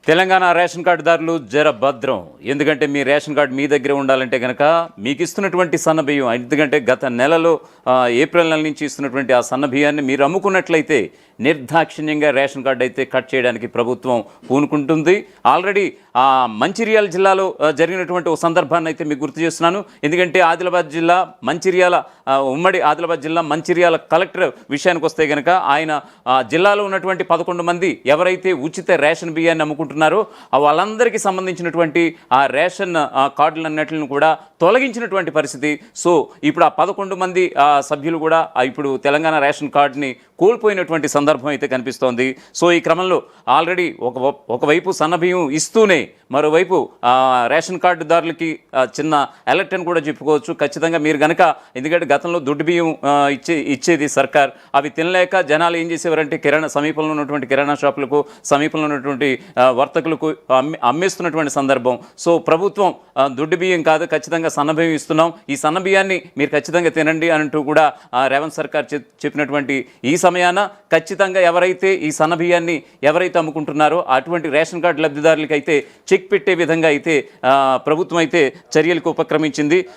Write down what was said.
Telangana ration కార్డుదారులు జర భద్రం. ఎందుకంటే మీ రేషన్ కార్డు మీ దగ్గరే ఉండాలంటే కనుక మీకు ఇస్తున్నటువంటి సన్నబియ్యం, ఎందుకంటే గత నెలలో ఏప్రిల్ నెల నుంచి ఇస్తున్నటువంటి ఆ సన్నబియ్యాన్ని మీరు అమ్ముకున్నట్లయితే నిర్దాక్షిణ్యంగా రేషన్ కార్డు అయితే కట్ చేయడానికి ప్రభుత్వం పూనుకుంటుంది. ఆల్రెడీ మంచిర్యాల జిల్లాలో జరిగినటువంటి ఒక సందర్భాన్ని అయితే మీకు గుర్తు చేస్తున్నాను. ఎందుకంటే ఆదిలాబాద్ జిల్లా మంచిర్యాల ఉమ్మడి ఆదిలాబాద్ జిల్లా మంచిర్యాల కలెక్టర్ విషయానికి వస్తే కనుక ఆయన జిల్లాలో ఉన్నటువంటి 11 మంది ఎవరైతే ఉచిత రేషన్ బియ్యాన్ని అమ్ముకుంటున్నారో వాళ్ళందరికీ సంబంధించినటువంటి ఆ రేషన్ కార్డులన్నిటిని కూడా తొలగించినటువంటి పరిస్థితి. సో ఇప్పుడు ఆ 11 మంది సభ్యులు కూడా ఇప్పుడు తెలంగాణ రేషన్ కార్డుని కోల్పోయినటువంటి సందర్భం అయితే కనిపిస్తోంది. సో ఈ క్రమంలో ఆల్రెడీ ఒకవైపు సన్నబియ్యం ఇస్తూనే మరోవైపు రేషన్ కార్డుదారులకి చిన్న అలర్ట్ అని కూడా చెప్పుకోవచ్చు. ఖచ్చితంగా మీరు కనుక, ఎందుకంటే గతంలో దొడ్డు బియ్యం ఇచ్చేది సర్కార్, అవి తినలేక జనాలు ఏం చేసేవారంటే సమీపంలో ఉన్నటువంటి కిరాణా షాపులకు, సమీపంలో ఉన్నటువంటి వర్తకులకు అమ్మేస్తున్నటువంటి సందర్భం. సో ప్రభుత్వం దొడ్డు బియ్యం కాదు, ఖచ్చితంగా సన్నబియ్యం ఇస్తున్నాం, ఈ సన్నబియ్యాన్ని మీరు ఖచ్చితంగా తినండి అంటూ కూడా రేవంత్ సర్కార్ చెప్పినటువంటి ఈ సమయాన ఖచ్చితంగా ఎవరైతే ఈ సన్నబియ్యాన్ని ఎవరైతే అమ్ముకుంటున్నారో అటువంటి రేషన్ కార్డు లబ్ధిదారులకి అయితే చెక్ పెట్టే విధంగా అయితే ప్రభుత్వం అయితే చర్యలకు ఉపక్రమించింది.